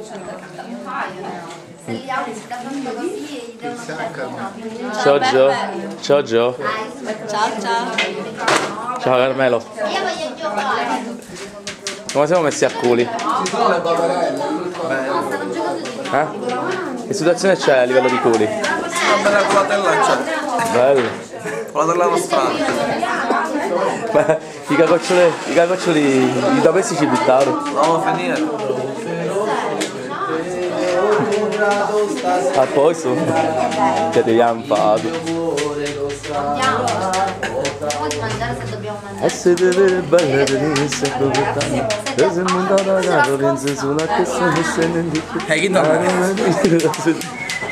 Se li apri si capiscono così e gli devono fare. Ciao Gio. Ciao Gio. Ciao ciao. Ciao Carmelo. Io voglio giocare. Come siamo messi a culi? Che situazione c'è a livello di culi? Una bella colatella c'è. Bello. Colatella nostrana. I cagoccioli i tapessi ci buttarono. Andiamo a finire. A posto? Che ti abbiamo fatto? Andiamo. Andiamo di mangiare se dobbiamo mangiare. E se deve ballare sempre portare. E se montata la Lorenzo sulla testa e se ne Chi donna?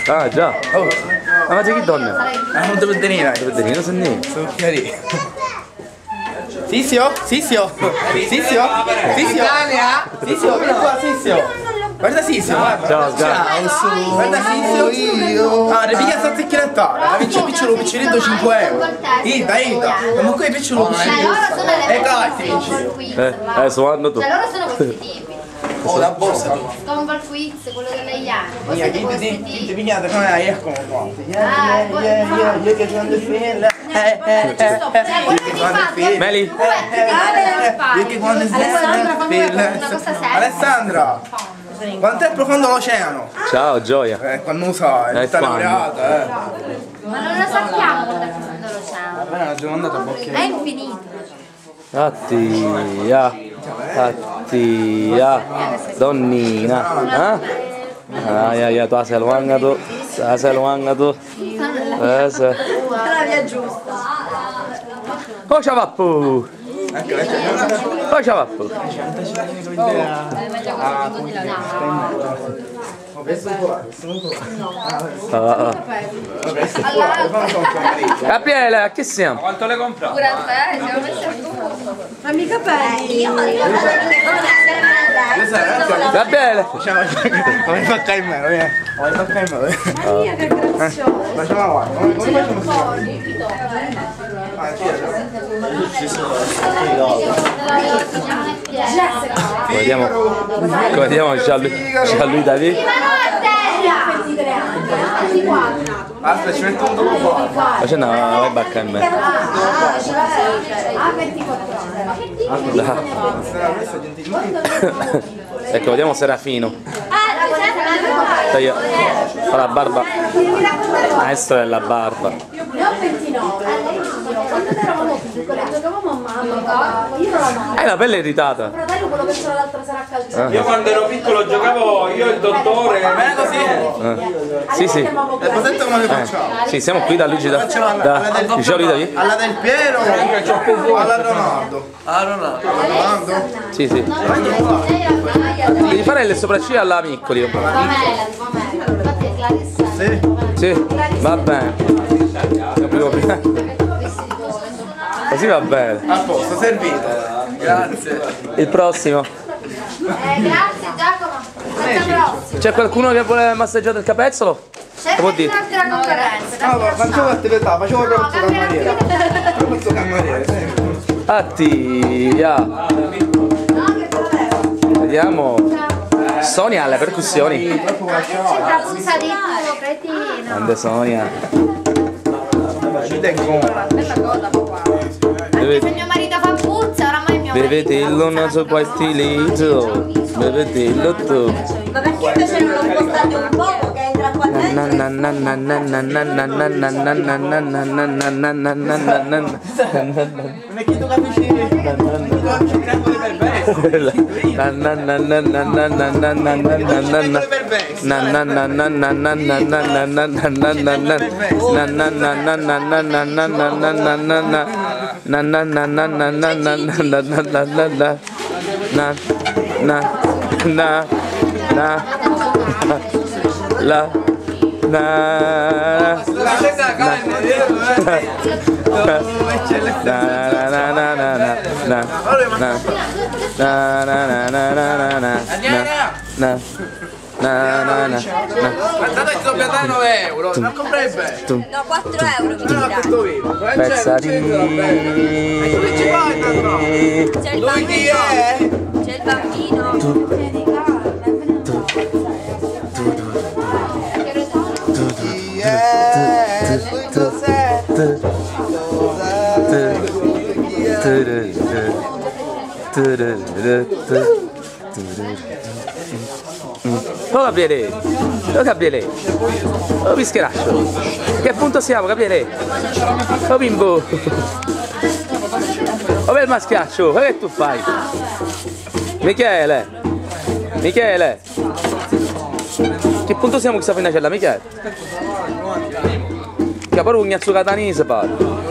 Ah già. Oh. Ma c'è chi donna? Non devo venire. Dove venire? Non so niente. Sono chiari. Sisio? Sisio? Sisio? Sisio? Sisio, vieni qua Sisio. Guarda Sisio, guarda. Ciao, ciao. Guarda Sisio. Ah, ripiglia sta zecchinettata. La vince il piccolo piccerino 5 euro. Ida. Ma qui è piccolo piccerino. E gratis. Suono tu. Cioè loro sono positivi. Oh, la borsa. Scompa il quiz, quello degli anni. Voi Mia, siete chi ti positivi. pigliate come hai ecco qua. Io che sono del film. Meli. Io che quando Alessandra, quanto è profondo l'oceano? Ciao Gioia. Quando lo sa, è tutta quando? laureata, Ma non lo sappiamo quando è profondo l'oceano. Vabbè, sono andato a bocchiere. È infinito. Attia, donnina. Ya, tu sei luanga tu. Sei luanga tu. La via giusta. Oh ciavappu. Oh ciavappu. Gabriele, a che siamo? Quanto le compra? Pure a te, siamo messi a fuoco. Ma mica belli. Gabriele. Come fa Caimero, vieni. Come fa Caimero. Mamma mia, che grazioso. Facciamo avanti. Come facciamo? Come vediamo Gianluigi David. Aspetta, ci metto un dopo qua. Ma c'è una bacca in me. A 24 Ecco, vediamo Serafino. Fa la barba. Maestro della barba. Ne ho 29. Quando eravamo piccoli, giocavamo a mamma. Io non la mamma. La pelle irritata. Fratello quello che c'era l'altra sera a calcio. Io quando ero piccolo giocavo io e il dottore, me così. Sì. Potete come le facciamo? Sì, siamo qui da Luigi da Giorgio David. Alla Del Piero, alla Ronaldo. Ah, Ronaldo? Sì. Devi fare le sopracciglia alla Miccoli. Infatti è Clarissa. Sì, va bene. Così va bene. A posto, servite. Grazie. Il prossimo. Grazie Giacomo. Alla prossima. C'è qualcuno che vuole massaggiare il capezzolo? C'è può dire? un'altra concorrenza. No, facevo attività, facevo proprio cameriere. Proprio cameriere, sì. Attia. Vediamo. Sonia alle percussioni. C'è abusa di tuo cretino. Grande Sonia. Ci tengo. Bella cosa qua. Anche se mio marito fa puzza, oramai mio marito. Bevetello non so quale stilito. Bevetello tu. Ma perché invece non lo spostate un poco che entra qua dentro? Non è chi tu capisci? Triangoli Guardate che ti dobbiamo dare 9 euro, non comprai bene. No, 4 euro mi Non dai. ho vivo. Pezzatini. C'è il bambino. C'è il bambino. Oh Gabriele, oh Gabriele, oh Pischeraccio, che punto siamo Gabriele? Oh bimbo, oh bel maschiaccio, che tu fai? Michele, Michele, che punto siamo questa finacella Michele? Che poi un gnazzo catanese parla.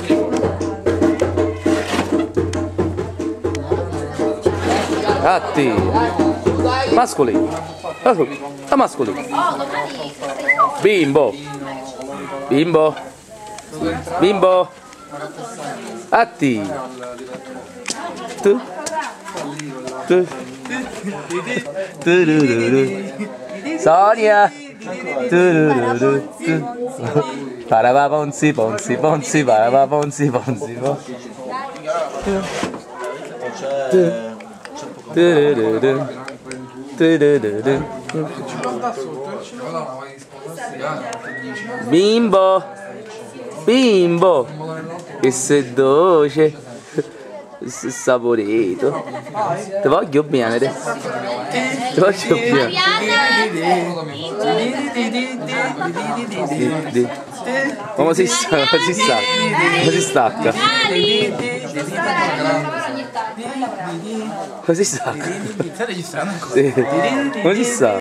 Atti, mascoli, mascoli, bimbo, bimbo, bimbo, atti, tu, Sonia, parava ponzi, ponzi, ponzi, parava ponzi, ponzi, bimbo, bimbo, che sei dolce, saporito, ti voglio bene, ti voglio bene. Come si stacca? Come si stacca? Come si stacca? Stai registrando ancora? Sì. Come si sta?